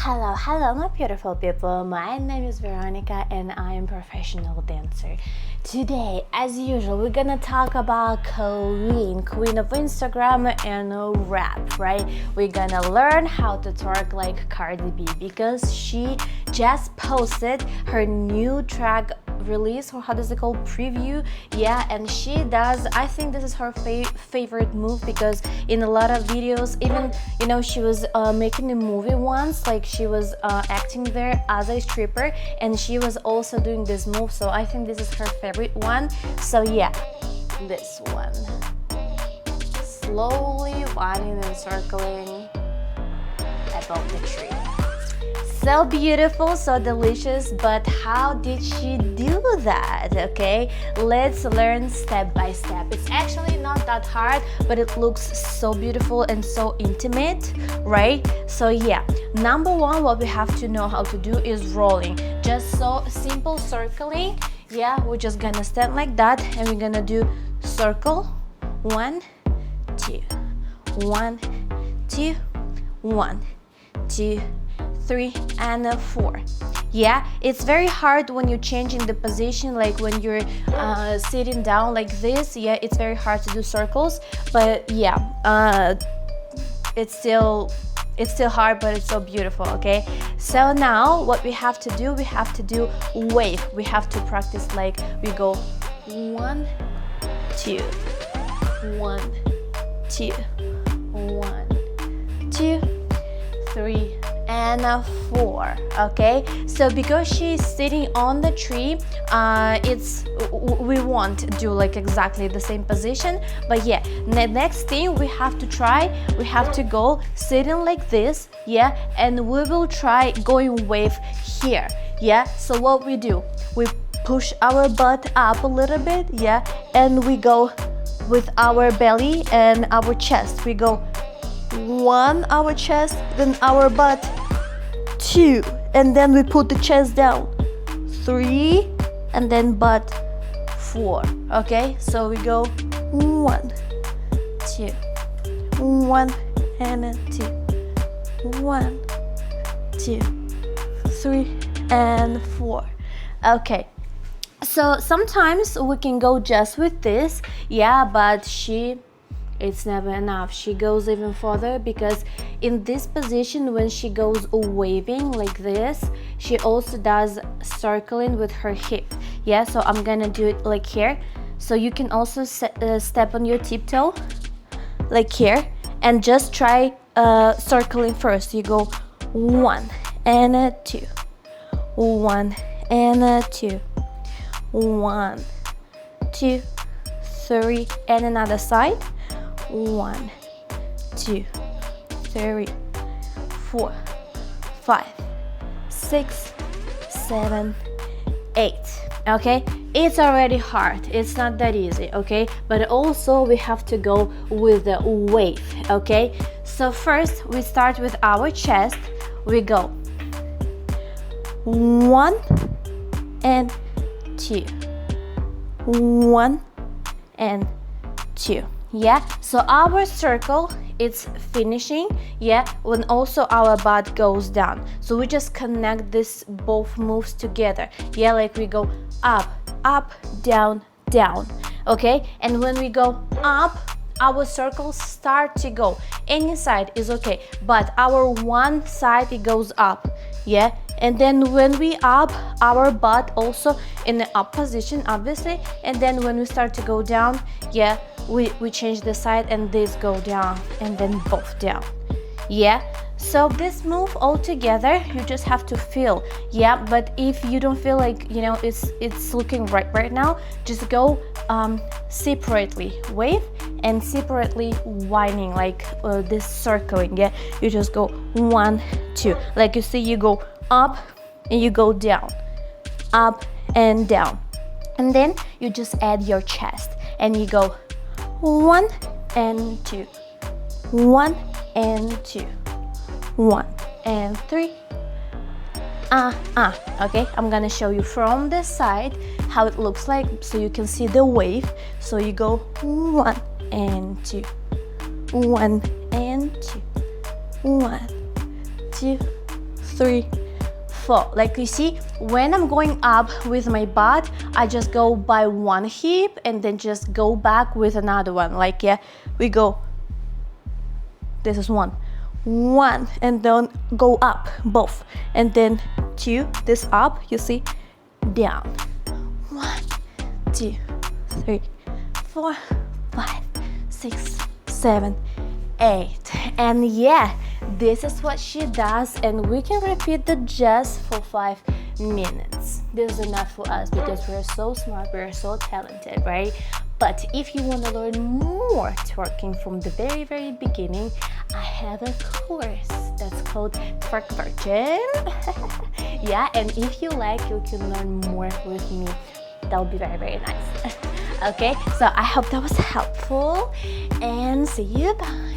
Hello, my beautiful people. My name is Veronica and I am a professional dancer. Today, as usual, we're gonna talk about queen of Instagram and rap, right? We're gonna learn how to twerk like Cardi B because she just posted her new track release, or how does it called, preview, yeah, and she does, I think this is her favorite move, because in a lot of videos, even she was making a movie once, like she was acting there as a stripper, and she was also doing this move, so I think this is her favorite one. So yeah, this one, slowly winding and circling above the tree. So beautiful, so delicious, but how did she do that? Okay, let's learn step by step. It's actually not that hard, but it looks so beautiful and so intimate, right? So yeah, number one, what we have to know how to do is rolling. Just so simple circling. Yeah, we're just gonna stand like that and we're gonna do circle, 1, 2, 1, 2, 1, 2, 3 and 4. Yeah, it's very hard when you're changing the position, like when you're sitting down like this. Yeah, it's very hard to do circles, but yeah, it's still hard, but it's so beautiful. Okay, so now what we have to do wave. We have to practice, like we go 1, 2, 1, 2, 1, 2, 3 and 4. Okay, so because she's sitting on the tree, we won't do like exactly the same position, but yeah, the next thing we have to go sitting like this, yeah, and we will try going wave here. Yeah, so what we do, we push our butt up a little bit, yeah, and we go with our belly and our chest. We go 1, our chest, then our butt, 2, and then we put the chest down, 3, and then butt, 4. Okay, so we go 1, 2, 1 and 2, 1, 2, 3 and 4. Okay, so sometimes we can go just with this, yeah, but it's never enough. She goes even further, because in this position, when she goes waving like this, she also does circling with her hip. Yeah, so I'm gonna do it like here. So you can also step on your tiptoe like here and just try circling first. You go 1 and 2, 1 and 2, 1, 2, 3, and another side. 1, 2, 3, 4, 5, 6, 7, 8. Okay, it's already hard, it's not that easy. Okay, but also we have to go with the wave. Okay, so first we start with our chest. We go 1 and 2, 1 and 2. Yeah, so our circle, it's finishing, yeah, when also our butt goes down. So we just connect this both moves together. Yeah, like we go up, up, down, down. Okay, and when we go up, our circles start to go. Any side is okay, but our one side, it goes up. Yeah, and then when we up, our butt also in the up position, obviously, and then when we start to go down, yeah, we change the side and this go down and then both down. Yeah, so this move all together, you just have to feel. Yeah, but if you don't feel like it's looking right now, just go separately wave and separately winding, like this circling. Yeah, you just go 1, 2, like you see, you go up and you go down, up and down, and then you just add your chest and you go 1 and 2, 1 and 2, 1 and 3. Okay, I'm gonna show you from this side how it looks like, so you can see the wave. So you go 1 and 2, 1 and 2, 1, 2, 3, 4. Like you see, when I'm going up with my butt, I just go by one hip and then just go back with another one. Like, yeah, we go. This is 1, and then go up both, and then 2, this up, you see, down. 1, 2, 3, 4, 5, 6, 7, 8. And yeah, this is what she does, and we can repeat that just for 5 minutes. This is enough for us because we're so smart, we're so talented, right? But if you want to learn more twerking from the very, very beginning, I have a course that's called Twerk Virgin. Yeah, and if you like, you can learn more with me. That would be very, very nice. Okay, so I hope that was helpful, and see you. Bye.